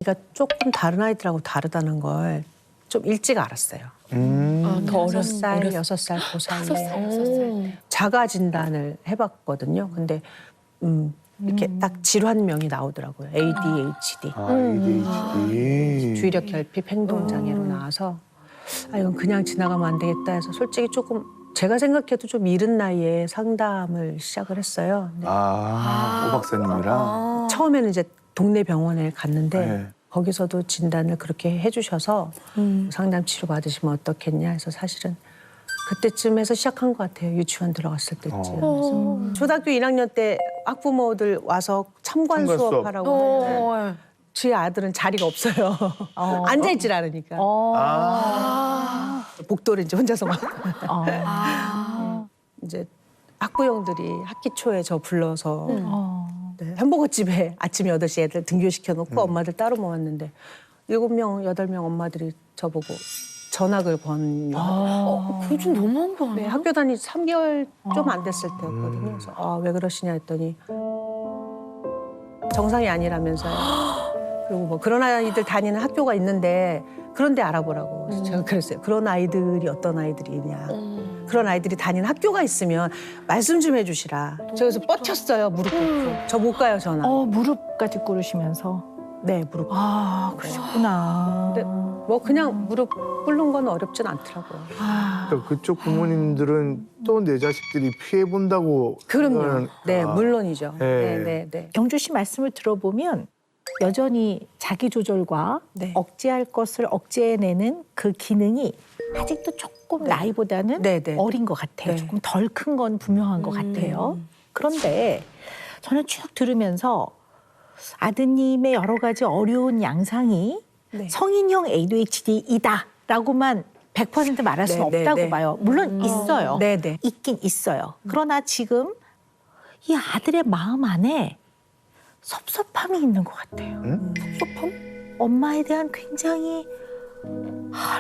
아이가 조금 다른 아이들하고 다르다는 걸 좀 일찍 알았어요. 더 어렸 5살, 6살 그 사이에 자가 진단을 해봤거든요. 근데 이렇게 딱 질환명이 나오더라고요. ADHD. ADHD. 주의력 결핍 행동장애로 나와서 이건 그냥 지나가면 안 되겠다 해서 솔직히 조금 제가 생각해도 좀 이른 나이에 상담을 시작을 했어요. 근데 오 박사님이랑. 처음에는 이제 동네 병원에 갔는데 네. 거기서도 진단을 그렇게 해주셔서 상담 치료 받으시면 어떻겠냐 해서 사실은 그때쯤 해서 시작한 것 같아요. 유치원 들어갔을 때쯤. 그래서 초등학교 1학년 때 학부모들 와서 참관 참관 수업. 수업하라고 하는데 제 아들은 자리가 없어요. 앉아있질 않으니까. 복도를 이제 혼자서 막. 이제 학부형들이 학기 초에 저 불러서 네, 햄버거집에 아침 8시 애들 등교시켜놓고 엄마들 따로 모았는데 7명, 8명 엄마들이 저보고 전학을 번요. 그거 좀 너무한 거 네, 아니야? 학교 다닌 지 3개월 좀 안 됐을 때였거든요. 그래서 왜 그러시냐 했더니 정상이 아니라면서요. 그리고 뭐 그런 아이들 다니는 학교가 있는데 그런 데 알아보라고. 그래서 제가 그랬어요. 그런 아이들이 어떤 아이들이냐. 그런 아이들이 다니는 학교가 있으면 말씀 좀 해주시라. 제가 그래서 뻗쳤어요. 무릎 꿇고. 저 못 가요, 전화. 무릎까지 꿇으시면서. 네, 무릎. 그러셨구나. 근데 뭐 그냥 무릎 꿇는 건 어렵진 않더라고요. 그러니까 그쪽 부모님들은 또 내 자식들이 피해 본다고. 그럼요. 네, 물론이죠. 네. 네. 경주 씨 말씀을 들어보면 여전히 자기 조절과 네. 억제할 것을 억제해내는 그 기능이 아직도 조금 나이보다는 네. 어린 것 같아요. 네. 조금 덜 큰 건 분명한 것 같아요. 그런데 저는 쭉 들으면서 아드님의 여러 가지 어려운 양상이 네. 성인형 ADHD이다라고만 100% 말할 수는 네, 없다고 네. 봐요. 물론 있어요. 네. 있긴 있어요. 그러나 지금 이 아들의 마음 안에 섭섭함이 있는 것 같아요. 섭섭함? 엄마에 대한 굉장히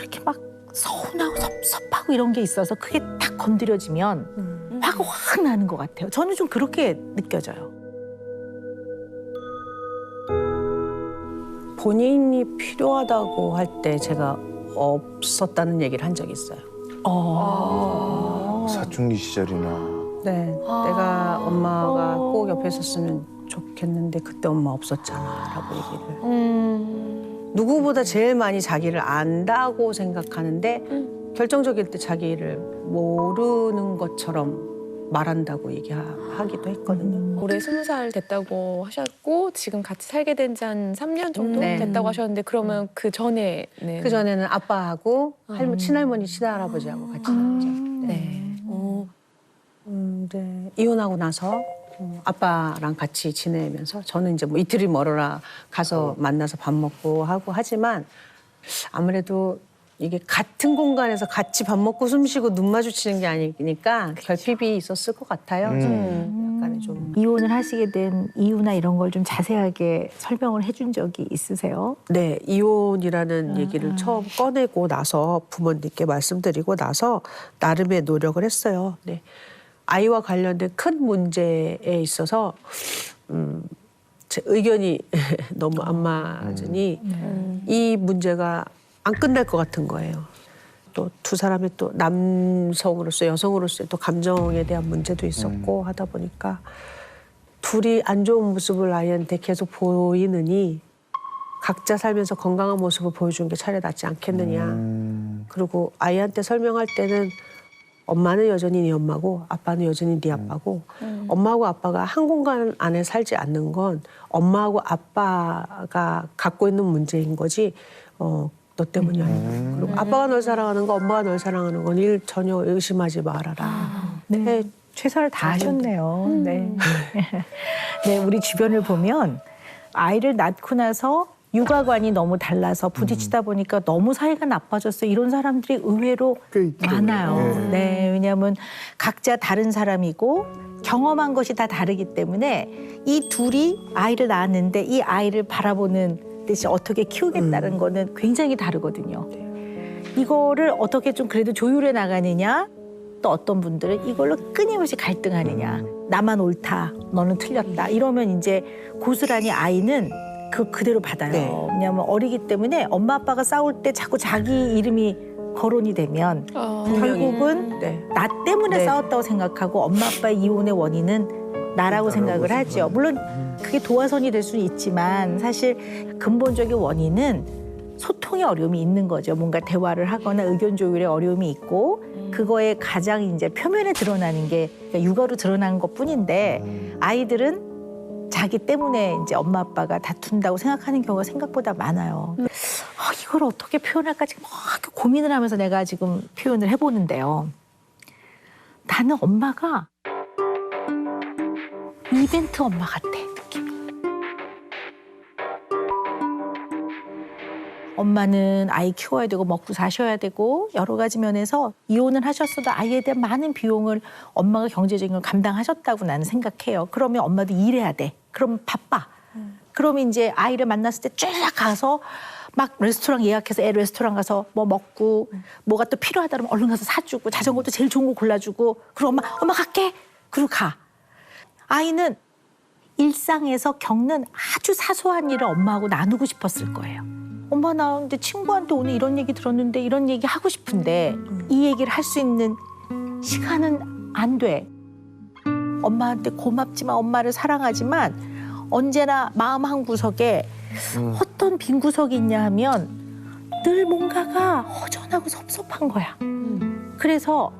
이렇게 막 서운하고 섭섭하고 이런 게 있어서 그게 딱 건드려지면 화가 확 나는 것 같아요. 저는 좀 그렇게 느껴져요. 본인이 필요하다고 할 때 제가 없었다는 얘기를 한 적이 있어요. 사춘기 시절이나. 네, 내가 엄마가 꼭 옆에 있었으면 좋겠는데 그때 엄마 없었잖아라고 얘기를. 누구보다 제일 많이 자기를 안다고 생각하는데 결정적일 때 자기를 모르는 것처럼 말한다고 얘기하기도 했거든요. 올해 20살 됐다고 하셨고 지금 같이 살게 된 지 한 3년 정도 네. 됐다고 하셨는데 그러면 그 전에는 그 전에는 아빠하고 친할머니, 친할아버지하고 같이 살았죠. 네. 이제 이혼하고 나서 아빠랑 같이 지내면서 저는 이제 뭐 이틀이 멀어라 가서 만나서 밥 먹고 하고 하지만 아무래도 이게 같은 공간에서 같이 밥 먹고 숨 쉬고 눈 마주치는 게 아니니까 결핍이 있었을 것 같아요. 약간의 좀. 이혼을 하시게 된 이유나 이런 걸 좀 자세하게 설명을 해준 적이 있으세요? 네, 이혼이라는 얘기를 처음 꺼내고 나서 부모님께 말씀드리고 나서 나름의 노력을 했어요. 네. 아이와 관련된 큰 문제에 있어서 제 의견이 너무 안 맞으니 이 문제가 안 끝날 것 같은 거예요. 또 두 사람의 또 남성으로서 여성으로서의 또 감정에 대한 문제도 있었고 하다 보니까 둘이 안 좋은 모습을 아이한테 계속 보이느니 각자 살면서 건강한 모습을 보여주는 게 차라리 낫지 않겠느냐. 그리고 아이한테 설명할 때는 엄마는 여전히 네 엄마고 아빠는 여전히 네 아빠고 엄마하고 아빠가 한 공간 안에 살지 않는 건 엄마하고 아빠가 갖고 있는 문제인 거지 너 때문이 아니야. 그리고 아빠가 널 사랑하는 거 엄마가 널 사랑하는 건 전혀 의심하지 말아라. 네. 최선을 다하셨네요. 네. 네, 우리 주변을 보면 아이를 낳고 나서 육아관이 너무 달라서 부딪히다 보니까 너무 사이가 나빠졌어요. 이런 사람들이 의외로 꽤 있죠. 많아요. 네, 왜냐하면 각자 다른 사람이고 경험한 것이 다 다르기 때문에 이 둘이 아이를 낳았는데 이 아이를 바라보는 듯이 어떻게 키우겠다는 거는 굉장히 다르거든요. 이거를 어떻게 좀 그래도 조율해 나가느냐, 또 어떤 분들은 이걸로 끊임없이 갈등하느냐, 나만 옳다, 너는 틀렸다 이러면 이제 고스란히 아이는 그대로 받아요. 네. 왜냐하면 어리기 때문에 엄마 아빠가 싸울 때 자꾸 자기 이름이 거론이 되면 결국은 네. 나 때문에 네. 싸웠다고 생각하고 엄마 아빠의 이혼의 원인은 나라고 생각을 하죠. 물론 그게 도화선이 될 수는 있지만 사실 근본적인 원인은 소통의 어려움이 있는 거죠. 뭔가 대화를 하거나 의견 조율에 어려움이 있고 그거에 가장 이제 표면에 드러나는 게 그러니까 육아로 드러나는 것뿐인데 아이들은 자기 때문에 이제 엄마 아빠가 다툰다고 생각하는 경우가 생각보다 많아요. 이걸 어떻게 표현할까 지금 막 고민을 하면서 내가 지금 표현을 해보는데요. 나는 엄마가 이벤트 엄마 같아. 느낌이. 엄마는 아이 키워야 되고 먹고 사셔야 되고 여러 가지 면에서 이혼을 하셨어도 아이에 대한 많은 비용을 엄마가 경제적인 걸 감당하셨다고 나는 생각해요. 그러면 엄마도 일해야 돼. 그럼 바빠. 그러면 이제 아이를 만났을 때 쫙 가서 막 레스토랑 예약해서 애 레스토랑 가서 뭐 먹고 뭐가 또 필요하다 그러면 얼른 가서 사주고 자전거도 제일 좋은 거 골라주고 그리고 엄마 갈게. 그리고 가. 아이는 일상에서 겪는 아주 사소한 일을 엄마하고 나누고 싶었을 거예요. 엄마 나 근데 친구한테 오늘 이런 얘기 들었는데 이런 얘기 하고 싶은데 이 얘기를 할 수 있는 시간은 안 돼. 엄마한테 고맙지만 엄마를 사랑하지만 언제나 마음 한 구석에 어떤 빈 구석이 있냐 하면 늘 뭔가가 허전하고 섭섭한 거야. 그래서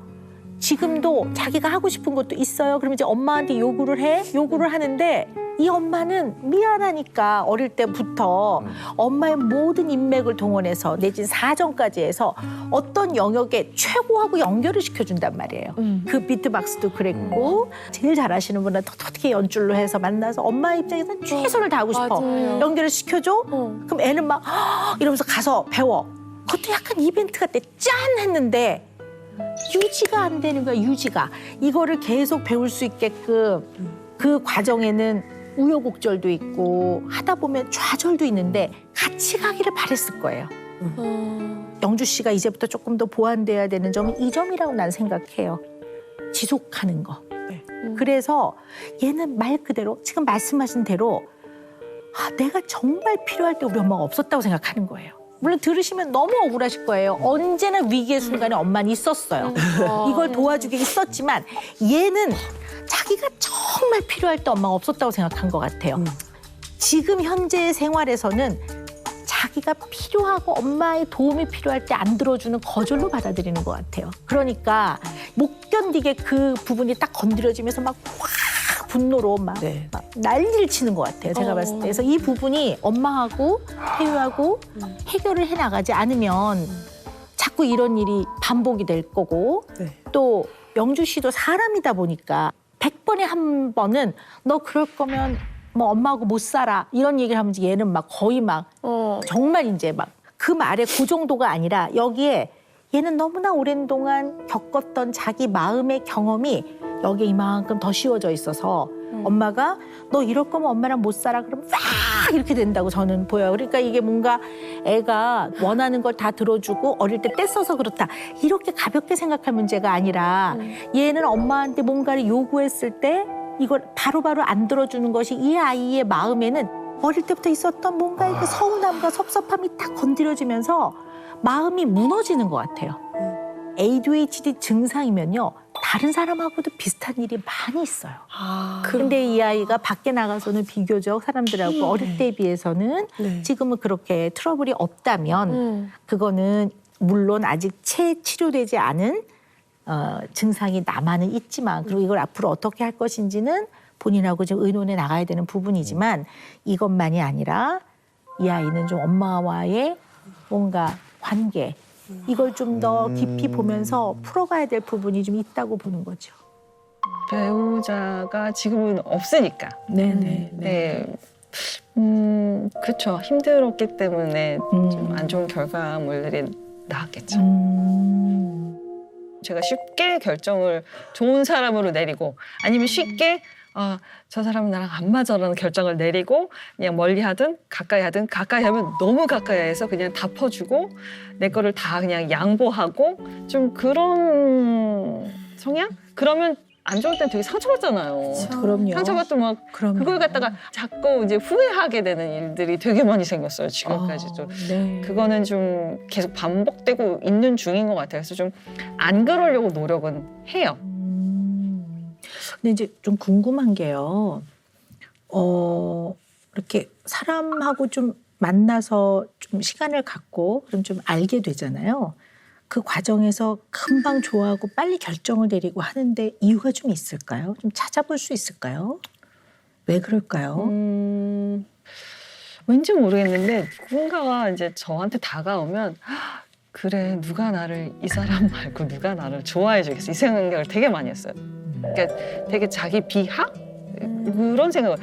지금도 자기가 하고 싶은 것도 있어요. 그러면 이제 엄마한테 요구를 해. 요구를 하는데 이 엄마는 미안하니까 어릴 때부터 엄마의 모든 인맥을 동원해서 내진 사정까지 해서 어떤 영역에 최고하고 연결을 시켜준단 말이에요. 그 비트박스도 그랬고 제일 잘하시는 분은 어떻게 연줄로 해서 만나서 엄마 입장에서는 최선을 다하고 싶어. 맞아요. 연결을 시켜줘? 그럼 애는 막 이러면서 가서 배워. 그것도 약간 이벤트 같아. 짠! 했는데 유지가 안 되는 거야, 유지가. 이거를 계속 배울 수 있게끔 그 과정에는 우여곡절도 있고 하다 보면 좌절도 있는데 같이 가기를 바랬을 거예요. 영주 씨가 이제부터 조금 더 보완돼야 되는 점은 이 점이라고 난 생각해요. 지속하는 거. 네. 그래서 얘는 말 그대로 지금 말씀하신 대로 내가 정말 필요할 때 우리 엄마가 없었다고 생각하는 거예요. 물론 들으시면 너무 억울하실 거예요. 언제나 위기의 순간에 엄마는 있었어요. 이걸 도와주기 있었지만 얘는 자기가 정말 필요할 때 엄마가 없었다고 생각한 것 같아요. 지금 현재의 생활에서는 자기가 필요하고 엄마의 도움이 필요할 때 안 들어주는 거절로 받아들이는 것 같아요. 그러니까 못 견디게 그 부분이 딱 건드려지면서 막 확 분노로 막 난리를 치는 것 같아요. 제가 봤을 때. 그래서 이 부분이 엄마하고 태유하고 해결을 해나가지 않으면 자꾸 이런 일이 반복이 될 거고 또 영주 씨도 사람이다 보니까 100번에 한 번은 너 그럴 거면 뭐 엄마하고 못 살아 이런 얘기를 하면 얘는 막 거의 막 정말 이제 막 그 말의 그 정도가 아니라 여기에 얘는 너무나 오랜 동안 겪었던 자기 마음의 경험이 여기에 이만큼 더 씌워져 있어서 엄마가 너 이럴 거면 엄마랑 못 살아 그러면 막 이렇게 된다고 저는 보여요. 그러니까 이게 뭔가 애가 원하는 걸 다 들어주고 어릴 때 떼써서 그렇다 이렇게 가볍게 생각할 문제가 아니라 얘는 엄마한테 뭔가를 요구했을 때 이걸 바로바로 안 들어주는 것이 이 아이의 마음에는 어릴 때부터 있었던 뭔가의 그 서운함과 섭섭함이 딱 건드려지면서 마음이 무너지는 것 같아요. ADHD 증상이면요. 다른 사람하고도 비슷한 일이 많이 있어요. 그런데 이 아이가 밖에 나가서는 비교적 사람들하고 어릴 때에 비해서는 지금은 그렇게 트러블이 없다면 그거는 물론 아직 채 치료되지 않은 증상이 남아는 있지만 그리고 이걸 앞으로 어떻게 할 것인지는 본인하고 좀 의논해 나가야 되는 부분이지만 이것만이 아니라 이 아이는 좀 엄마와의 뭔가 관계 이걸 좀 더 깊이 보면서 풀어가야 될 부분이 좀 있다고 보는 거죠. 배우자가 지금은 없으니까. 네. 그렇죠. 힘들었기 때문에 좀 안 좋은 결과물들이 나왔겠죠. 제가 쉽게 결정을 좋은 사람으로 내리고 아니면 쉽게 저 사람은 나랑 안 맞아라는 결정을 내리고 그냥 멀리 하든 가까이 하면 너무 가까이 해서 그냥 다 퍼주고 내 거를 다 그냥 양보하고 좀 그런 성향? 그러면 안 좋을 땐 되게 상처받잖아요. 그럼요. 상처받고 막 그럼요. 그걸 갖다가 자꾸 이제 후회하게 되는 일들이 되게 많이 생겼어요. 지금까지도. 네. 그거는 좀 계속 반복되고 있는 중인 것 같아요. 그래서 좀 안 그러려고 노력은 해요. 근데 이제 좀 궁금한 게요. 이렇게 사람하고 좀 만나서 좀 시간을 갖고 그럼 좀 알게 되잖아요. 그 과정에서 금방 좋아하고 빨리 결정을 내리고 하는데 이유가 좀 있을까요? 좀 찾아볼 수 있을까요? 왜 그럴까요? 왠지 모르겠는데 누군가가 이제 저한테 다가오면 그래 누가 나를 이 사람 말고 누가 나를 좋아해 주겠어 이 생각을 되게 많이 했어요. 그러니까 되게 자기 비하? 그런 생각을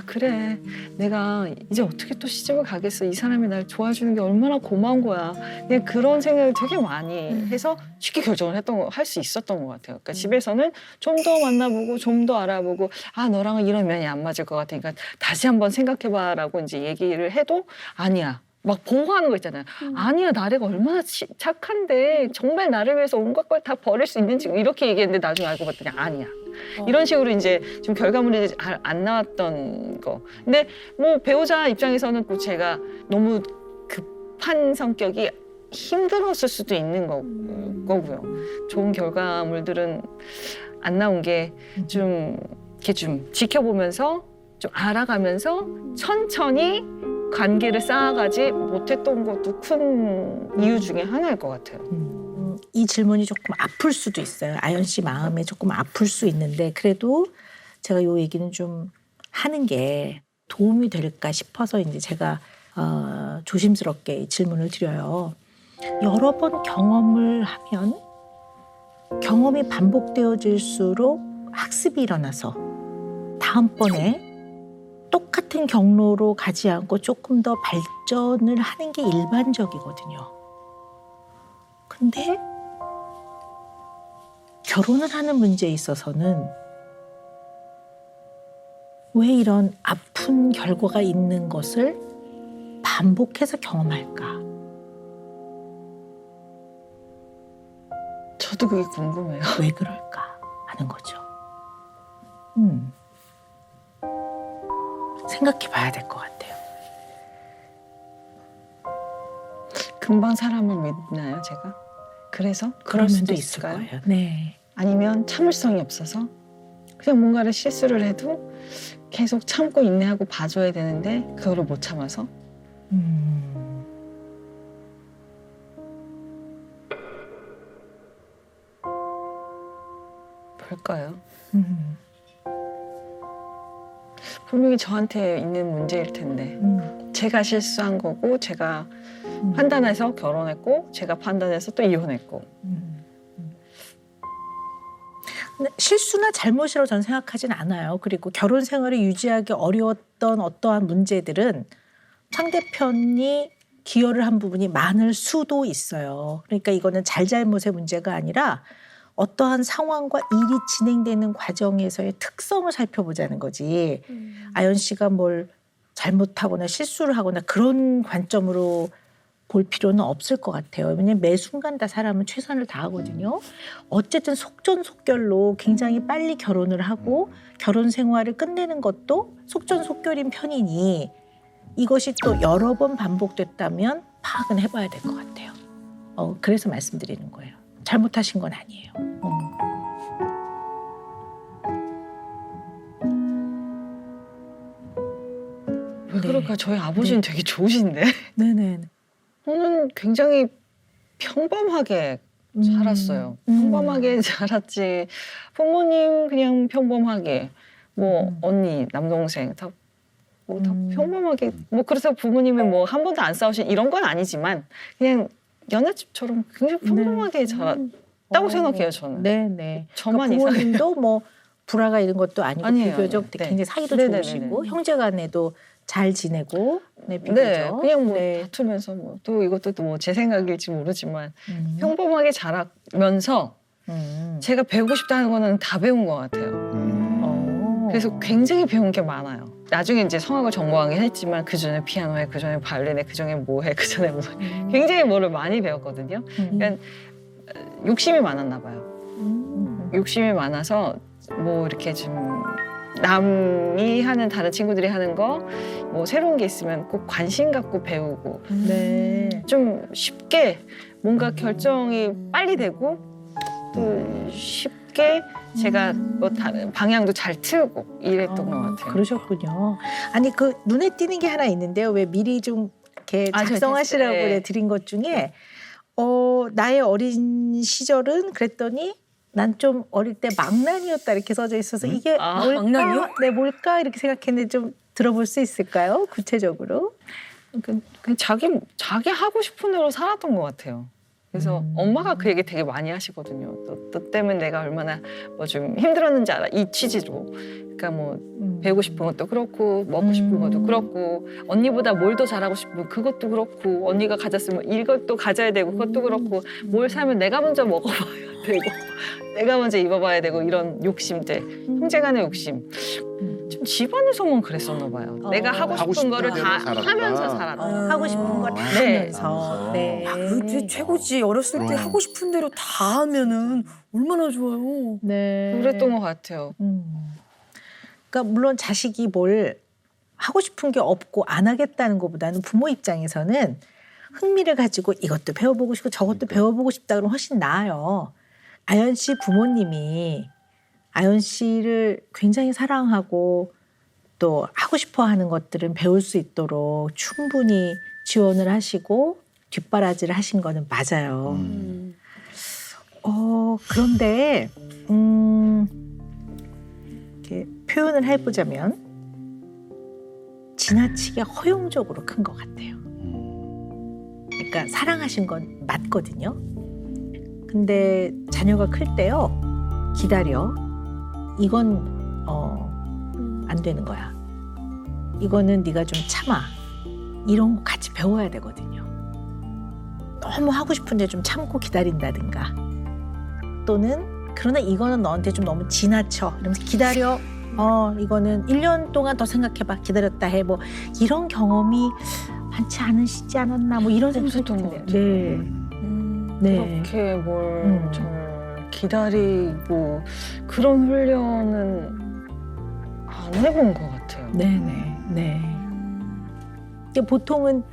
그래 내가 이제 어떻게 또 시집을 가겠어 이 사람이 날 좋아해 주는 게 얼마나 고마운 거야 그냥 그런 생각을 되게 많이 해서 쉽게 결정을 할 수 있었던 것 같아요. 그러니까 집에서는 좀 더 만나보고 좀 더 알아보고 너랑은 이런 면이 안 맞을 것 같으니까 다시 한번 생각해봐라고 이제 얘기를 해도 아니야. 막 보호하는 거 있잖아요. 아니야 나래가 얼마나 착한데 정말 나를 위해서 온갖 걸 다 버릴 수 있는지 이렇게 얘기했는데 나중에 알고 봤더니 아니야. 이런 식으로 이제 좀 결과물이 안 나왔던 거. 근데 뭐 배우자 입장에서는 또 제가 너무 급한 성격이 힘들었을 수도 있는 거고요. 좋은 결과물들은 안 나온 게 좀 이렇게 좀 지켜보면서 좀 알아가면서 천천히 관계를 쌓아가지 못했던 것도 큰 이유 중에 하나일 것 같아요. 이 질문이 조금 아플 수도 있어요. 아연 씨 마음에 조금 아플 수 있는데 그래도 제가 이 얘기는 좀 하는 게 도움이 될까 싶어서 이제 제가 조심스럽게 이 질문을 드려요. 여러 번 경험을 하면 경험이 반복되어질수록 학습이 일어나서 다음번에 똑같은 경로로 가지 않고 조금 더 발전을 하는 게 일반적이거든요. 근데 결혼을 하는 문제에 있어서는 왜 이런 아픈 결과가 있는 것을 반복해서 경험할까? 저도 그게 궁금해요. 왜 그럴까 하는 거죠. 생각해 봐야 될 것 같아요. 금방 사람을 믿나요, 제가? 그래서 그럴 수도 면도 있을 있을까요? 거예요. 네. 아니면 참을성이 없어서 그냥 뭔가를 실수를 해도 계속 참고 인내하고 봐줘야 되는데 그거를 못 참아서 뭘까요? 분명히 저한테 있는 문제일 텐데 제가 실수한 거고 제가 판단해서 결혼했고 제가 판단해서 또 이혼했고 근데 실수나 잘못이라고 저는 생각하진 않아요. 그리고 결혼 생활을 유지하기 어려웠던 어떠한 문제들은 상대편이 기여를 한 부분이 많을 수도 있어요. 그러니까 이거는 잘잘못의 문제가 아니라 어떠한 상황과 일이 진행되는 과정에서의 특성을 살펴보자는 거지. 아연 씨가 뭘 잘못하거나 실수를 하거나 그런 관점으로 볼 필요는 없을 것 같아요. 왜냐하면 매 순간 다 사람은 최선을 다하거든요. 어쨌든 속전속결로 굉장히 빨리 결혼을 하고 결혼 생활을 끝내는 것도 속전속결인 편이니 이것이 또 여러 번 반복됐다면 파악은 해봐야 될 것 같아요. 그래서 말씀드리는 거예요. 잘못하신 건 아니에요. 왜 그럴까? 저희 아버지는 되게 좋으신데 네네. 저는 굉장히 평범하게 살았어요. 평범하게 자랐지. 부모님 그냥 평범하게 뭐 언니, 남동생 다 뭐 다 평범하게 뭐 그래서 부모님이 뭐 한 번도 안 싸우신 이런 건 아니지만 그냥 연애집처럼 굉장히 평범하게 자랐다고 생각해요 저는. 네네. 저만 그러니까 부모님도 뭐 불화가 있는 것도 아니고 아니에요. 비교적 네. 굉장히 사이도 네네네네. 좋으시고 형제간에도 잘 지내고 네, 비교적. 네, 그냥 뭐 네. 다투면서 뭐 또 이것도 또 뭐 제 생각일지 모르지만 평범하게 자라면서 제가 배우고 싶다는 거는 다 배운 것 같아요. 그래서 굉장히 배운 게 많아요. 나중에 이제 성악을 전공하긴 했지만 그 전에 피아노 해, 그 전에 바이올린 해, 그 전에 뭐 해, 그 전에 뭐 굉장히 뭐를 많이 배웠거든요. 그러니까 욕심이 많았나 봐요. 욕심이 많아서 뭐 이렇게 좀 남이 하는 다른 친구들이 하는 거 뭐 새로운 게 있으면 꼭 관심 갖고 배우고 네. 좀 쉽게 뭔가 결정이 빨리 되고 또 쉽게 제가 뭐 다른 방향도 잘 틀고 이랬던 것 같아요. 그러셨군요. 아니 그 눈에 띄는 게 하나 있는데요. 왜 미리 좀 이렇게 아, 저 작성하시라고 네. 그래 드린 것 중에 나의 어린 시절은 그랬더니 난 좀 어릴 때 망난이었다 이렇게 써져 있어서 이게 아, 뭘까? 망난이요? 네, 뭘까 이렇게 생각했는데 좀 들어볼 수 있을까요? 구체적으로? 그냥 자기 하고 싶은 대로 살았던 것 같아요. 그래서 엄마가 그 얘기 되게 많이 하시거든요. 너 때문에 내가 얼마나 뭐 좀 힘들었는지 알아. 이 취지로. 그러니까 뭐 배우고 싶은 것도 그렇고 먹고 싶은 것도 그렇고 언니보다 뭘 더 잘하고 싶으면 그것도 그렇고 언니가 가졌으면 이것도 가져야 되고 그것도 그렇고 뭘 사면 내가 먼저 먹어봐야 되고 내가 먼저 입어봐야 되고 이런 욕심들. 형제간의 욕심. 좀 집안에서만 그랬었나 봐요. 내가 하고 하고 싶은 싶은 거를 대로 다 살았다. 하면서 살았다. 하고 싶은 거 다 네. 하면서. 네. 야, 그게 최고지. 어렸을 때 그럼. 하고 싶은 대로 다 하면은 얼마나 좋아요. 네. 그랬던 것 같아요. 그러니까 물론 자식이 뭘 하고 싶은 게 없고 안 하겠다는 것보다는 부모 입장에서는 흥미를 가지고 이것도 배워보고 싶고 저것도 배워보고 싶다 그러면 훨씬 나아요. 아연 씨 부모님이 아연 씨를 굉장히 사랑하고 또 하고 싶어 하는 것들은 배울 수 있도록 충분히 지원을 하시고 뒷바라지를 하신 거는 맞아요. 그런데 이렇게 표현을 해보자면 지나치게 허용적으로 큰 것 같아요. 그러니까 사랑하신 건 맞거든요. 근데 자녀가 클 때요. 기다려. 이건 안 되는 거야. 이거는 네가 좀 참아. 이런 거 같이 배워야 되거든요. 너무 하고 싶은데 좀 참고 기다린다든가 또는 그러나 이거는 너한테 좀 너무 지나쳐. 이러면서 기다려. 이거는 1년 동안 더 생각해봐. 기다렸다 해. 뭐 이런 경험이 많지 않으시지 않았나. 뭐 이런 생각이 없었던 것 드네요. 같아요. 네. 네. 그렇게 뭘 좀 기다리고 그런 훈련은 안 해본 것 같아요. 네네. 네. 이게 보통은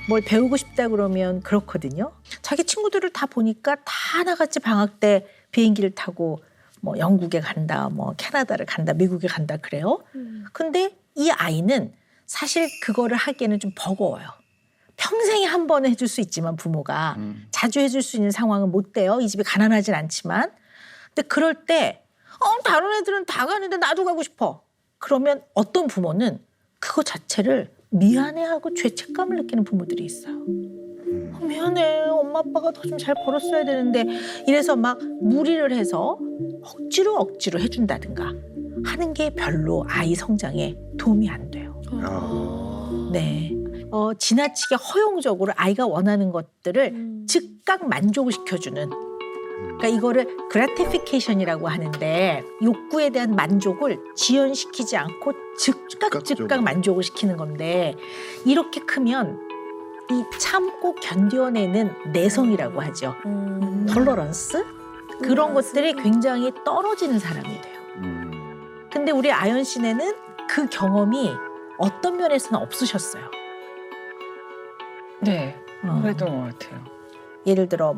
뭘 배우고 싶다 그러면 그렇거든요. 자기 친구들을 다 보니까 다 하나같이 방학 때 비행기를 타고 뭐 영국에 간다, 뭐 캐나다를 간다, 미국에 간다 그래요. 근데 이 아이는 사실 그거를 하기에는 좀 버거워요. 평생에 한 번 해줄 수 있지만 부모가 자주 해줄 수 있는 상황은 못 돼요. 이 집이 가난하진 않지만. 근데 그럴 때 다른 애들은 다 가는데 나도 가고 싶어. 그러면 어떤 부모는 그거 자체를 미안해하고 죄책감을 느끼는 부모들이 있어요. 미안해. 엄마 아빠가 더 좀 잘 벌었어야 되는데 이래서 막 무리를 해서 억지로 해준다든가 하는 게 별로 아이 성장에 도움이 안 돼요. 네. 지나치게 허용적으로 아이가 원하는 것들을 즉각 만족을 시켜주는 그러니까 이거를 gratification이라고 하는데 욕구에 대한 만족을 지연시키지 않고 즉각 만족을 시키는 건데 이렇게 크면 이 참고 견뎌내는 내성이라고 하죠. 톨러런스? 그런 것들이 굉장히 떨어지는 사람이 돼요. 근데 우리 아연 씨네는 그 경험이 어떤 면에서는 없으셨어요. 네, 그랬던 것 같아요. 예를 들어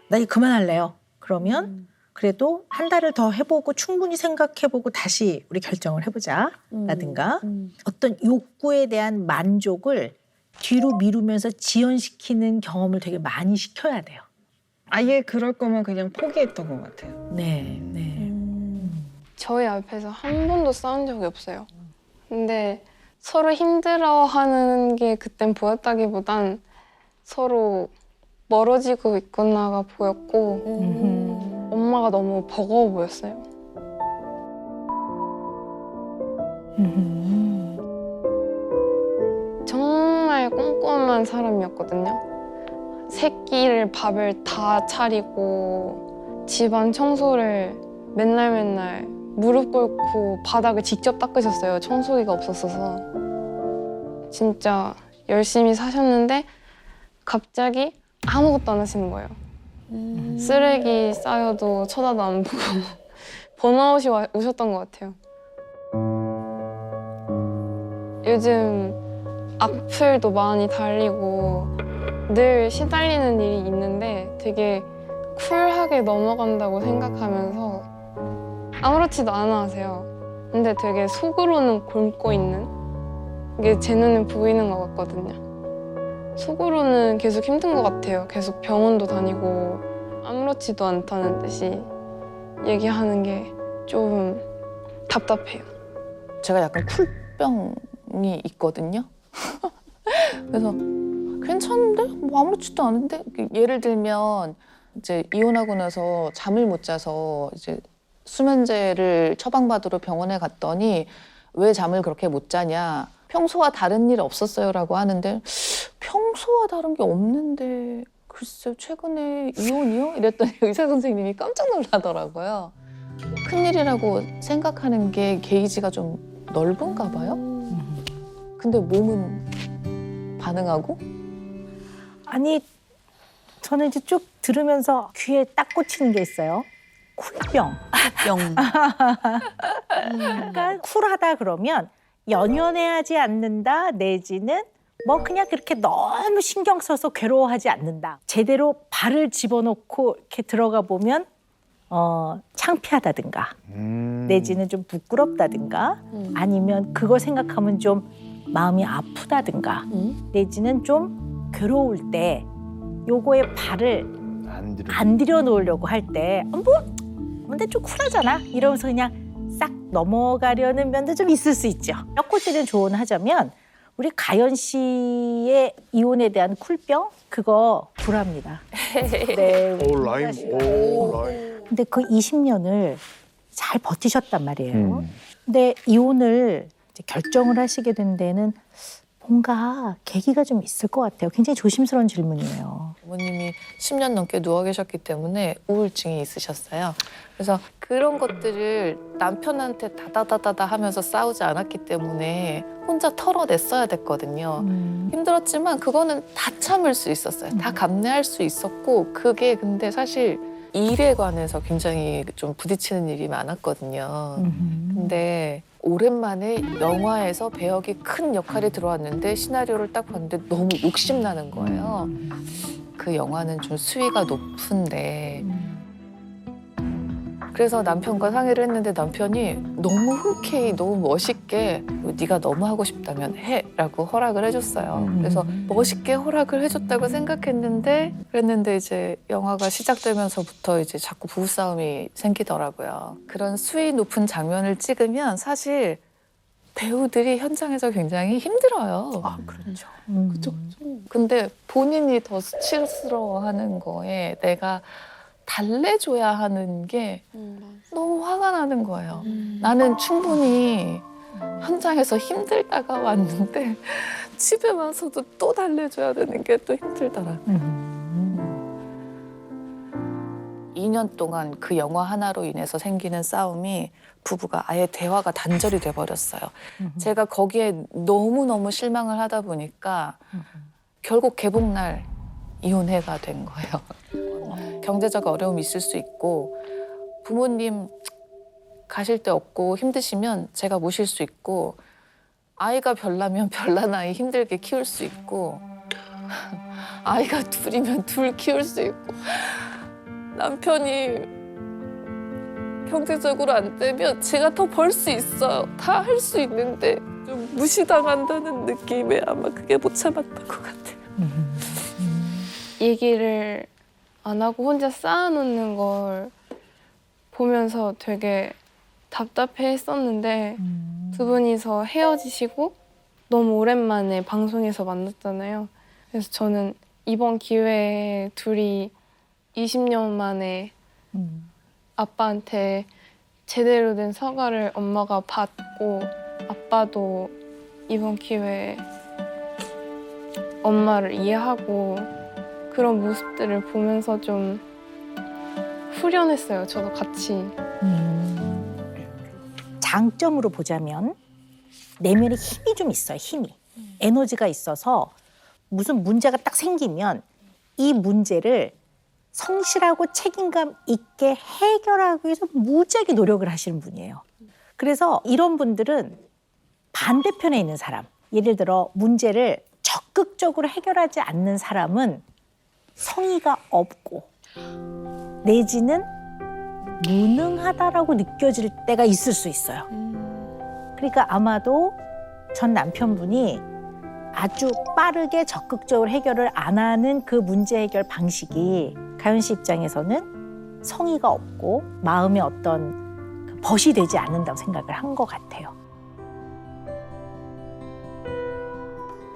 나 이거 그만할래요. 그러면 그래도 한 달을 더 해보고 충분히 생각해보고 다시 우리 결정을 해보자 라든가 어떤 욕구에 대한 만족을 뒤로 미루면서 지연시키는 경험을 되게 많이 시켜야 돼요. 아예 그럴 거면 그냥 포기했던 것 같아요. 네, 네. 저희 앞에서 한 번도 싸운 적이 없어요. 근데 서로 힘들어하는 게 그땐 보였다기보단 서로 멀어지고 있구나가 보였고 엄마가 너무 버거워 보였어요. 정말 꼼꼼한 사람이었거든요. 새끼를 밥을 다 차리고 집안 청소를 맨날 무릎 꿇고 바닥을 직접 닦으셨어요. 청소기가 없었어서. 진짜 열심히 사셨는데 갑자기 아무것도 안 하시는 거예요. 쓰레기 쌓여도 쳐다도 안 보고 번아웃이 오셨던 것 같아요. 요즘 악플도 많이 달리고 늘 시달리는 일이 있는데 되게 쿨하게 넘어간다고 생각하면서 아무렇지도 않아 하세요. 근데 되게 속으로는 곪고 있는 게 제 눈에 보이는 것 같거든요. 속으로는 계속 힘든 것 같아요. 계속 병원도 다니고 아무렇지도 않다는 듯이 얘기하는 게 좀 답답해요. 제가 약간 쿨병이 있거든요. 그래서 괜찮은데? 뭐 아무렇지도 않은데? 예를 들면 이제 이혼하고 나서 잠을 못 자서 이제 수면제를 처방받으러 병원에 갔더니 왜 잠을 그렇게 못 자냐? 평소와 다른 일 없었어요라고 하는데 평소와 다른 게 없는데 글쎄 최근에 이혼이요? 이랬더니 의사 선생님이 깜짝 놀라더라고요. 큰일이라고 생각하는 게 게이지가 좀 넓은가 봐요. 근데 몸은 반응하고? 아니 저는 이제 쭉 들으면서 귀에 딱 꽂히는 게 있어요. 쿨병. 그러니까 쿨하다 그러면 연연해하지 않는다 내지는 뭐 그냥 그렇게 너무 신경 써서 괴로워하지 않는다. 제대로 발을 집어넣고 이렇게 들어가 보면 창피하다든가 내지는 좀 부끄럽다든가 아니면 그거 생각하면 좀 마음이 아프다든가 내지는 좀 괴로울 때 요거에 발을 안 들여놓으려고 할 때 뭐 근데 좀 쿨하잖아 이러면서 그냥 싹 넘어가려는 면도 좀 있을 수 있죠. 뼈꼬리는 조언하자면 우리 가연 씨의 이혼에 대한 쿨병 그거 불합니다. 네. 오 라임. 오 라임. 근데 그 20년을 잘 버티셨단 말이에요. 근데 이혼을 이제 결정을 하시게 된 데는 뭔가 계기가 좀 있을 것 같아요. 굉장히 조심스러운 질문이에요. 부모님이 10년 넘게 누워 계셨기 때문에 우울증이 있으셨어요. 그래서 그런 것들을 남편한테 다다다다다 하면서 싸우지 않았기 때문에 혼자 털어냈어야 됐거든요. 힘들었지만 그거는 다 참을 수 있었어요. 다 감내할 수 있었고 그게 근데 사실 일에 관해서 굉장히 좀 부딪히는 일이 많았거든요. 근데 오랜만에 영화에서 배역이 큰 역할이 들어왔는데 시나리오를 딱 봤는데 너무 욕심나는 거예요. 그 영화는 좀 수위가 높은데 그래서 남편과 상의를 했는데 남편이 너무 흔쾌히 너무 멋있게 네가 너무 하고 싶다면 해라고 허락을 해줬어요. 그래서 멋있게 허락을 해줬다고 생각했는데 그랬는데 이제 영화가 시작되면서부터 이제 자꾸 부부싸움이 생기더라고요. 그런 수위 높은 장면을 찍으면 사실 배우들이 현장에서 굉장히 힘들어요. 아, 그렇죠. 그쵸. 근데 본인이 더 수치스러워하는 거에 내가 달래줘야 하는 게 너무 화가 나는 거예요. 나는 충분히 현장에서 힘들다가 왔는데 집에 와서도 또 달래줘야 되는 게 또 힘들더라. 2년 동안 그 영화 하나로 인해서 생기는 싸움이 부부가 아예 대화가 단절이 돼버렸어요. 제가 거기에 너무너무 실망을 하다 보니까 결국 개봉날 이혼해가 된 거예요. 경제적 어려움이 있을 수 있고 부모님 가실 데 없고 힘드시면 제가 모실 수 있고 아이가 별나면 별난 아이 힘들게 키울 수 있고 아이가 둘이면 둘 키울 수 있고 남편이 경제적으로 안 되면 제가 더 벌 수 있어요. 다 할 수 있는데 좀 무시당한다는 느낌에 아마 그게 못 참았던 것 같아요. 얘기를 안 하고 혼자 쌓아놓는 걸 보면서 되게 답답해 했었는데 두 분이서 헤어지시고 너무 오랜만에 방송에서 만났잖아요. 그래서 저는 이번 기회에 둘이 20년 만에 아빠한테 제대로 된 사과를 엄마가 받고 아빠도 이번 기회에 엄마를 이해하고 그런 모습들을 보면서 좀 후련했어요. 저도 같이. 장점으로 보자면 내면에 힘이 좀 있어요. 힘이. 에너지가 있어서 무슨 문제가 딱 생기면 이 문제를 성실하고 책임감 있게 해결하기 위해서 무지하게 노력을 하시는 분이에요. 그래서 이런 분들은 반대편에 있는 사람, 예를 들어 문제를 적극적으로 해결하지 않는 사람은 성의가 없고 내지는 무능하다라고 느껴질 때가 있을 수 있어요. 그러니까 아마도 전 남편분이 아주 빠르게 적극적으로 해결을 안 하는 그 문제 해결 방식이 가연 씨 입장에서는 성의가 없고 마음에 어떤 그 벗이 되지 않는다고 생각을 한 것 같아요.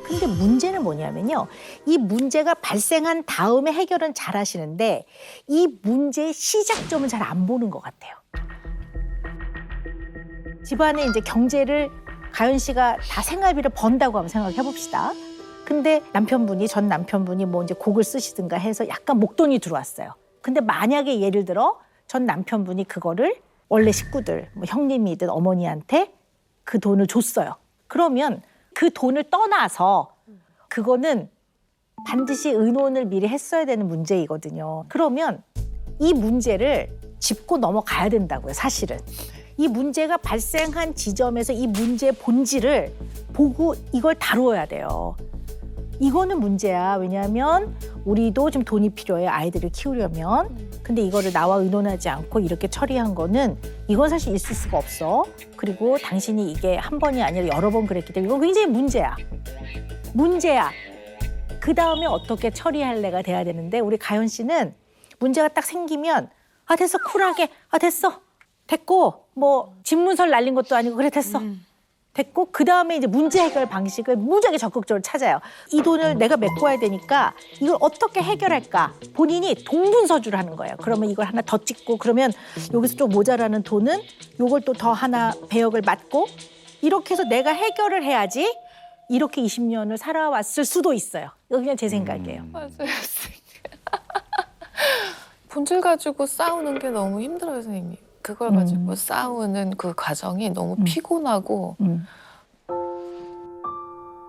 근데 문제는 뭐냐면요. 이 문제가 발생한 다음에 해결은 잘 하시는데 이 문제의 시작점은 잘 안 보는 것 같아요. 집안에 이제 경제를 가연 씨가 다 생활비를 번다고 한번 생각해 봅시다. 근데 전 남편분이 뭐 이제 곡을 쓰시든가 해서 약간 목돈이 들어왔어요. 근데 만약에 예를 들어 전 남편분이 그거를 원래 식구들, 뭐 형님이든 어머니한테 그 돈을 줬어요. 그러면 그 돈을 떠나서 그거는 반드시 의논을 미리 했어야 되는 문제이거든요. 그러면 이 문제를 짚고 넘어가야 된다고요, 사실은. 이 문제가 발생한 지점에서 이 문제의 본질을 보고 이걸 다루어야 돼요. 이거는 문제야. 왜냐하면 우리도 좀 돈이 필요해, 아이들을 키우려면. 근데 이거를 나와 의논하지 않고 이렇게 처리한 거는 이건 사실 있을 수가 없어. 그리고 당신이 이게 한 번이 아니라 여러 번 그랬기 때문에 이건 굉장히 문제야. 문제야. 그 다음에 어떻게 처리할래가 돼야 되는데 우리 가연 씨는 문제가 딱 생기면 아 됐어, 쿨하게. 아 됐어. 됐고 뭐 집문설 날린 것도 아니고 그래 됐어. 됐고 그 다음에 이제 문제 해결 방식을 무지하게 적극적으로 찾아요. 이 돈을 내가 메꿔야 되니까 이걸 어떻게 해결할까? 본인이 동분서주를 하는 거예요. 그러면 이걸 하나 더 찍고 그러면 여기서 좀 모자라는 돈은 이걸 또 더 하나 배역을 맡고 이렇게 해서 내가 해결을 해야지 이렇게 20년을 살아왔을 수도 있어요. 이거 그냥 제 생각이에요. 맞아요. 본질 가지고 싸우는 게 너무 힘들어요, 선생님. 그걸 가지고 싸우는 그 과정이 너무 피곤하고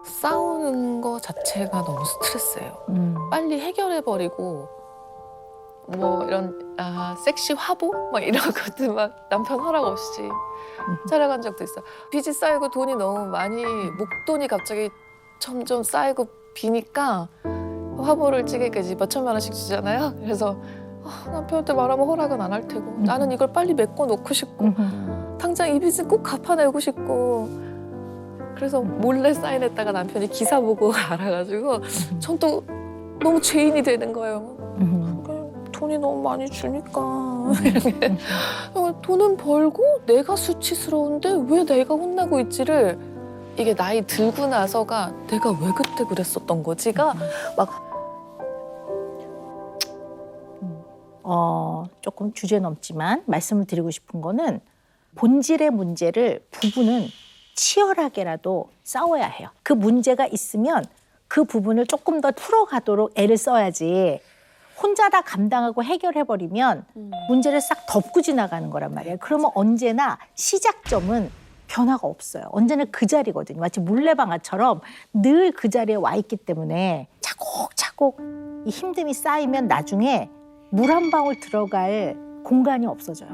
싸우는 거 자체가 너무 스트레스예요. 빨리 해결해버리고 뭐 이런 섹시 화보 막 이런 것들 막 남편 허락 없이 촬영한 적도 있어. 빚이 쌓이고 돈이 너무 많이 목돈이 갑자기 점점 쌓이고 비니까 화보를 찍으니까 이제 몇 천만 원씩 주잖아요. 그래서 남편한테 말하면 허락은 안 할 테고 나는 이걸 빨리 메꿔 놓고 싶고 당장 이 빚은 꼭 갚아내고 싶고 그래서 몰래 사인했다가 남편이 기사 보고 알아가지고 전 또 너무 죄인이 되는 거예요. 돈이 너무 많이 주니까 이렇게 돈은 벌고 내가 수치스러운데 왜 내가 혼나고 있지를 이게 나이 들고 나서가 내가 왜 그때 그랬었던 거지가 막 조금 주제 넘지만 말씀을 드리고 싶은 거는 본질의 문제를 부부는 치열하게라도 싸워야 해요. 그 문제가 있으면 그 부분을 조금 더 풀어가도록 애를 써야지 혼자 다 감당하고 해결해버리면 문제를 싹 덮고 지나가는 거란 말이에요. 그러면 언제나 시작점은 변화가 없어요. 언제나 그 자리거든요. 마치 물레방아처럼 늘 그 자리에 와 있기 때문에 차곡차곡 이 힘듦이 쌓이면 나중에 물 한 방울 들어갈 공간이 없어져요.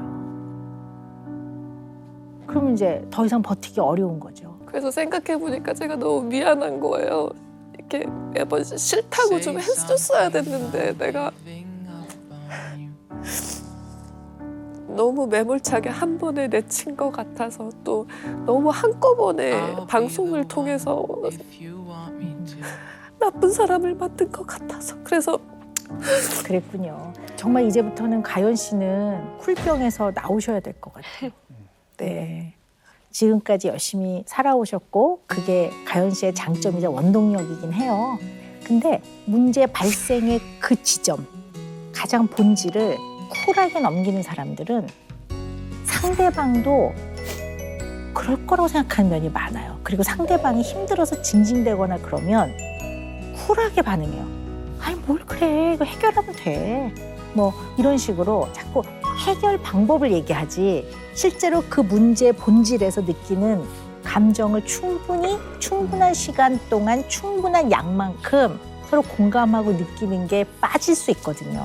그러면 이제 더 이상 버티기 어려운 거죠. 그래서 생각해보니까 제가 너무 미안한 거예요. 이렇게 매번 싫다고 좀 해줬어야 됐는데 내가 너무 매몰차게 한 번에 내친 것 같아서 또 너무 한꺼번에 방송을 통해서 나쁜 사람을 만든 것 같아서 그래서 그랬군요. 정말 이제부터는 가연 씨는 쿨병에서 나오셔야 될 것 같아요. 네. 지금까지 열심히 살아오셨고 그게 가연 씨의 장점이자 원동력이긴 해요. 근데 문제 발생의 그 지점, 가장 본질을 쿨하게 넘기는 사람들은 상대방도 그럴 거라고 생각하는 면이 많아요. 그리고 상대방이 힘들어서 징징대거나 그러면 쿨하게 반응해요. 아니 뭘 그래, 이거 해결하면 돼. 뭐 이런 식으로 자꾸 해결 방법을 얘기하지 실제로 그 문제의 본질에서 느끼는 감정을 충분한 시간 동안 충분한 양만큼 서로 공감하고 느끼는 게 빠질 수 있거든요.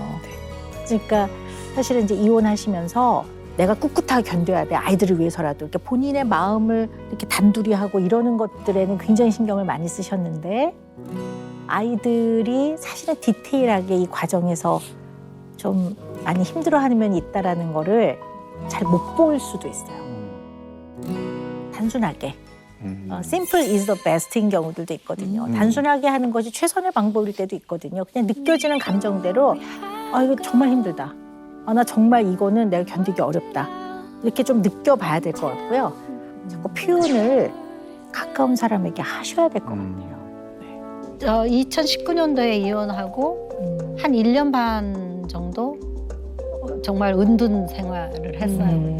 그러니까 사실은 이제 이혼하시면서 내가 꿋꿋하게 견뎌야 돼. 아이들을 위해서라도. 이렇게 본인의 마음을 이렇게 단둘이 하고 이러는 것들에는 굉장히 신경을 많이 쓰셨는데 아이들이 사실은 디테일하게 이 과정에서 좀 많이 힘들어하는 면이 있다라는 거를 잘 못 볼 수도 있어요. 단순하게. simple is the best인 경우들도 있거든요. 단순하게 하는 것이 최선의 방법일 때도 있거든요. 그냥 느껴지는 감정대로 아 이거 정말 힘들다. 아, 나 정말 이거는 내가 견디기 어렵다. 이렇게 좀 느껴봐야 될 것 같고요. 자꾸 표현을 가까운 사람에게 하셔야 될 것 같아요. 2019년도에 이혼하고 한 1년 반 정도 정말 은둔 생활을 했어요.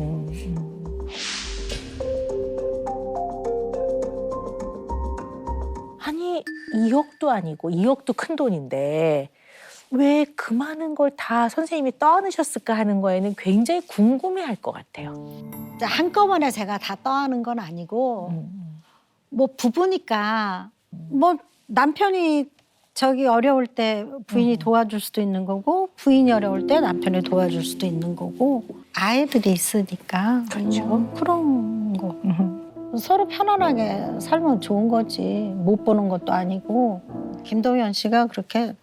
아니 2억도 아니고 2억도 큰 돈인데 왜 그 많은 걸 다 선생님이 떠안으셨을까 하는 거에는 굉장히 궁금해할 것 같아요. 한꺼번에 제가 다 떠안은 건 아니고 뭐 부부니까 뭐 남편이 저기 어려울 때 부인이 도와줄 수도 있는 거고 부인이 어려울 때 남편이 도와줄 수도 있는 거고 아이들이 있으니까 그렇죠. 뭐 그런 거 서로 편안하게 살면 좋은 거지 못 보는 것도 아니고 김동현 씨가 그렇게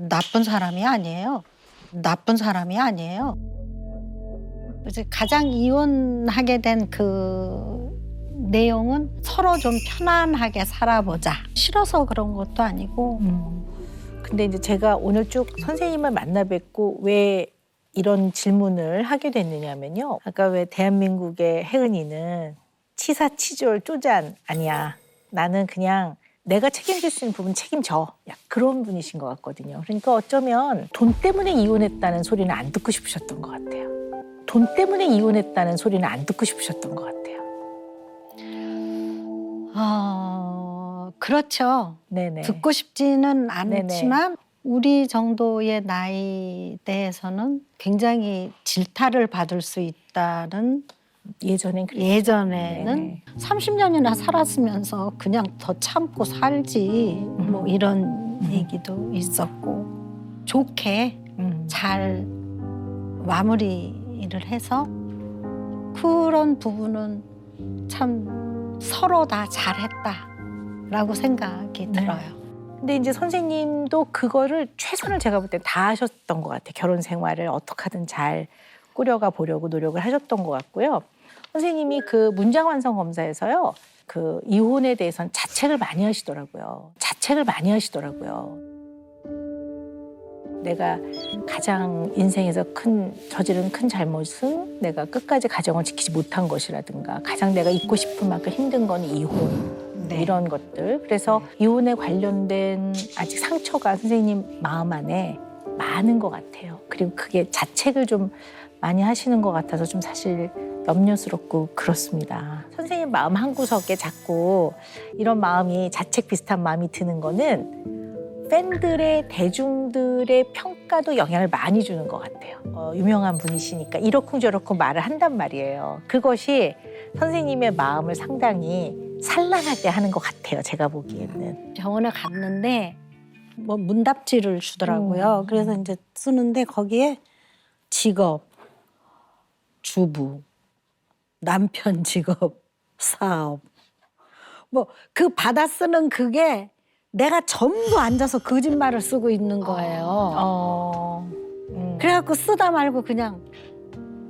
나쁜 사람이 아니에요. 나쁜 사람이 아니에요. 이제 가장 이혼하게 된 그 내용은 서로 좀 편안하게 살아보자. 싫어서 그런 것도 아니고. 근데 이제 제가 오늘 쭉 선생님을 만나 뵙고 왜 이런 질문을 하게 됐느냐면요. 아까 왜 대한민국의 혜은이는 치사치졸 쪼잔 아니야. 나는 그냥 내가 책임질 수 있는 부분 책임져. 그런 분이신 것 같거든요. 그러니까 어쩌면 돈 때문에 이혼했다는 소리는 안 듣고 싶으셨던 것 같아요. 돈 때문에 이혼했다는 소리는 안 듣고 싶으셨던 것 같아요. 그렇죠. 네네. 듣고 싶지는 않지만 우리 정도의 나이대에서는 굉장히 질타를 받을 수 있다는 예전에는 네네. 30년이나 살았으면서 그냥 더 참고 살지 뭐 이런 얘기도 있었고 좋게 잘 마무리를 해서 그런 부분은 참 서로 다 잘했다라고 생각이 들어요. 근데 이제 선생님도 그거를 최선을 제가 볼 때 다 하셨던 것 같아요. 결혼 생활을 어떻게 하든 잘 꾸려가 보려고 노력을 하셨던 것 같고요. 선생님이 그 문장 완성 검사에서요. 그 이혼에 대해서는 자책을 많이 하시더라고요. 내가 가장 인생에서 저지른 큰 잘못은 내가 끝까지 가정을 지키지 못한 것이라든가 가장 내가 잊고 싶은 만큼 힘든 건 이혼. 이런 것들. 그래서 이혼에 관련된 아직 상처가 선생님 마음 안에 많은 것 같아요. 그리고 그게 자책을 좀 많이 하시는 것 같아서 좀 사실 염려스럽고 그렇습니다. 선생님 마음 한구석에 자꾸 이런 마음이 자책 비슷한 마음이 드는 거는 팬들의 대중들의 평가도 영향을 많이 주는 것 같아요. 유명한 분이시니까 이러쿵저러쿵 말을 한단 말이에요. 그것이 선생님의 마음을 상당히 산란하게 하는 것 같아요. 제가 보기에는. 병원에 갔는데 뭐 문답지를 주더라고요. 그래서 이제 쓰는데 거기에 직업, 주부, 남편 직업, 사업 뭐 그 받아 쓰는 그게 내가 전부 앉아서 거짓말을 쓰고 있는 거예요. 그래갖고 쓰다 말고 그냥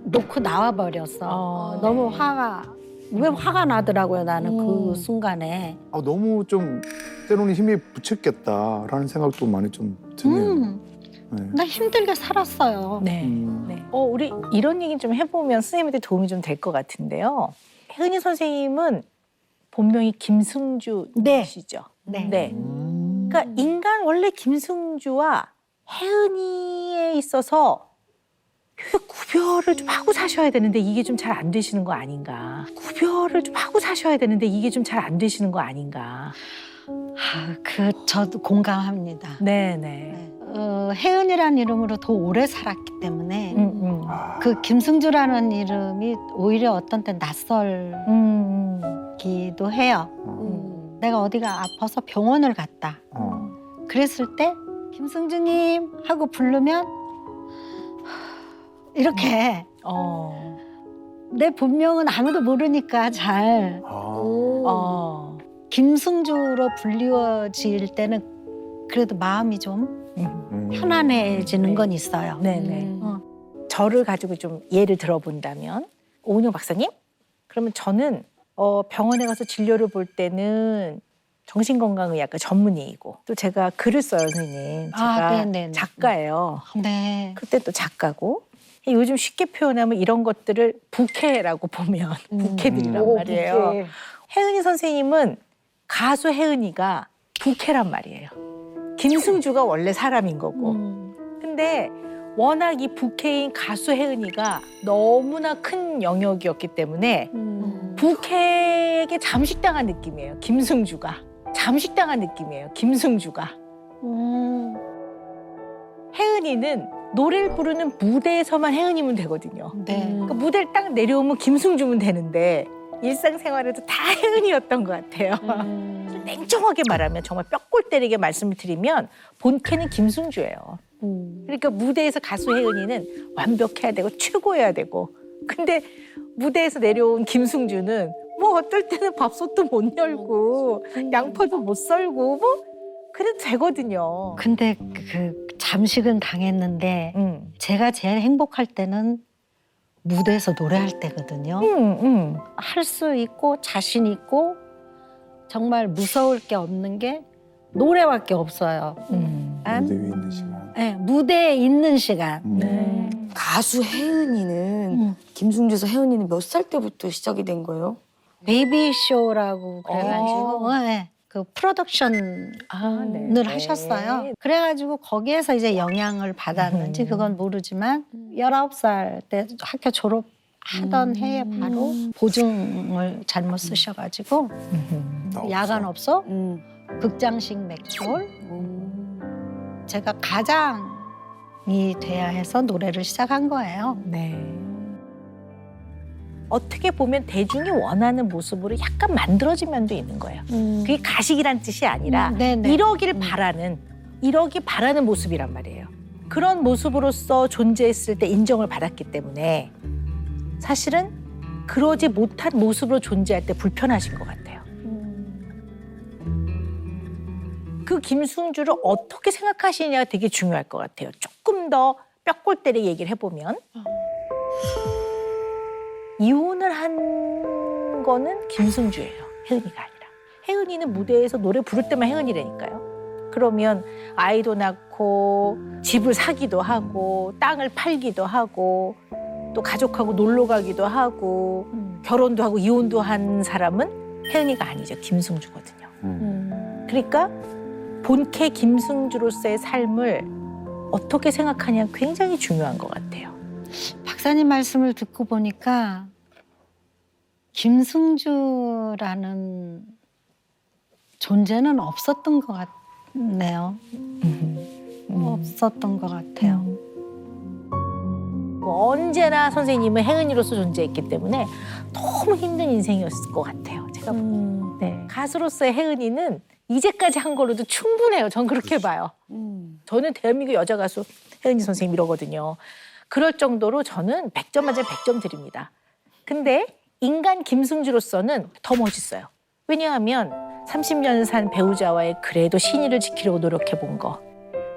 놓고 나와버렸어. 너무 왜 화가 나더라고요. 나는 그 순간에. 너무 좀 때로는 힘이 붙였겠다라는 생각도 많이 좀 드네요. 네. 나 힘들게 살았어요. 네. 네. 우리 이런 얘기 좀 해보면 선생님한테 도움이 좀 될 것 같은데요. 혜은이 선생님은 본명이 김승주시죠? 네. 네. 그러니까 인간 원래 김승주와 혜은이에 있어서 구별을 좀 하고 사셔야 되는데 이게 좀 잘 안 되시는 거 아닌가. 저도 공감합니다. 네네. 혜은이라는 이름으로 더 오래 살았기 때문에 그 김승주라는 이름이 오히려 어떤 때 낯설기도 해요. 내가 어디가 아파서 병원을 갔다. 그랬을 때 김승주님 하고 부르면 이렇게 내 본명은 아무도 모르니까 잘 김승주로 불리워질 때는 그래도 마음이 좀 편안해지는 건 있어요. 네네. 저를 가지고 좀 예를 들어본다면 오은영 박사님? 그러면 저는 병원에 가서 진료를 볼 때는 정신건강의학과 전문의이고 또 제가 글을 써요, 선생님. 제가 네네네. 작가예요. 네. 그때 또 작가고 요즘 쉽게 표현하면 이런 것들을 부캐라고 보면 부캐들이란 말이에요. 혜은이 선생님은 가수 혜은이가 부캐란 말이에요. 김승주가 원래 사람인 거고. 근데 워낙 이 부캐인 가수 혜은이가 너무나 큰 영역이었기 때문에 부캐에게 잠식당한 느낌이에요. 김승주가. 잠식당한 느낌이에요. 김승주가. 혜은이는 노래를 부르는 무대에서만 혜은이면 되거든요. 네. 그러니까 무대를 딱 내려오면 김승주면 되는데 일상생활에도 다 혜은이였던 것 같아요. 냉정하게 말하면 정말 뼈골 때리게 말씀을 드리면 본캐는 김승주예요. 그러니까 무대에서 가수 혜은이는 완벽해야 되고 최고여야 되고 근데 무대에서 내려온 김승주는 뭐 어떨 때는 밥솥도 못 열고 양파도 못 썰고 뭐 그래도 되거든요. 근데 그 잠식은 당했는데 제가 제일 행복할 때는 무대에서 노래할 때거든요. 할 수 있고 자신 있고 정말 무서울 게 없는 게 노래밖에 없어요. 무대 위에 있는 시간. 네, 무대에 있는 시간. 가수 혜은이는 김승주에서 혜은이는 몇 살 때부터 시작이 된 거예요? 베이비 쇼라고 그래가지고 네, 그 프로덕션을 하셨어요. 그래가지고 거기에서 이제 영향을 받았는지 그건 모르지만 19살 때 학교 졸업하던 해에 바로 보증을 잘못 쓰셔가지고 야간 없어 극장식 맥졸 제가 가장이 돼야 해서 노래를 시작한 거예요. 네. 어떻게 보면 대중이 원하는 모습으로 약간 만들어진 면도 있는 거예요. 그게 가식이란 뜻이 아니라 이러길 바라는 모습이란 말이에요. 그런 모습으로서 존재했을 때 인정을 받았기 때문에 사실은 그러지 못한 모습으로 존재할 때 불편하신 것 같아요. 그 김승주를 어떻게 생각하시느냐가 되게 중요할 것 같아요. 조금 더 뼈골 때리게 얘기를 해보면 이혼을 한 거는 김승주예요. 혜은이가 아니라. 혜은이는 무대에서 노래 부를 때만 혜은이라니까요. 그러면 아이도 낳고 집을 사기도 하고 땅을 팔기도 하고 또 가족하고 놀러 가기도 하고 결혼도 하고 이혼도 한 사람은 혜은이가 아니죠. 김승주거든요. 그러니까 본캐 김승주로서의 삶을 어떻게 생각하냐 굉장히 중요한 것 같아요. 박사님 말씀을 듣고 보니까 김승주라는 존재는 없었던 것 같네요. 없었던 것 같아요. 뭐 언제나 선생님은 혜은이로서 존재했기 때문에 너무 힘든 인생이었을 것 같아요. 제가 네. 가수로서의 혜은이는 이제까지 한 걸로도 충분해요. 전 그렇게 봐요. 저는 대한민국 여자 가수 혜은이 선생님 이러거든요. 그럴 정도로 저는 100점 만점에 100점 드립니다. 근데 인간 김승주로서는 더 멋있어요. 왜냐하면 30년 산 배우자와의 그래도 신의를 지키려고 노력해본 거.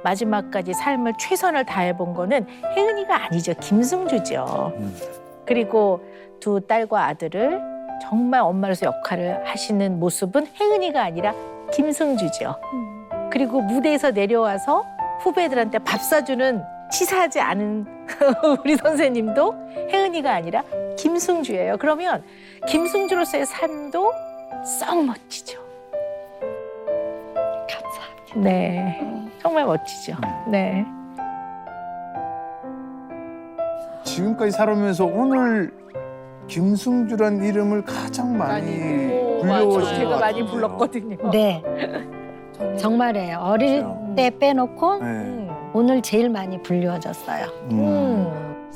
마지막까지 삶을 최선을 다해본 거는 혜은이가 아니죠. 김승주죠. 그리고 두 딸과 아들을 정말 엄마로서 역할을 하시는 모습은 혜은이가 아니라 김승주죠. 그리고 무대에서 내려와서 후배들한테 밥 사주는 치사하지 않은 우리 선생님도 혜은이가 아니라 김승주예요. 그러면 김승주로서의 삶도 썩 멋지죠. 감사합니다. 네, 정말 멋지죠. 네. 지금까지 살아오면서 오늘 김승주란 이름을 가장 많이 불려오신 제가 것 많이 같아요. 불렀거든요. 네, 정말이에요. 어릴 때 빼놓고 네. 오늘 제일 많이 불려졌어요. 음.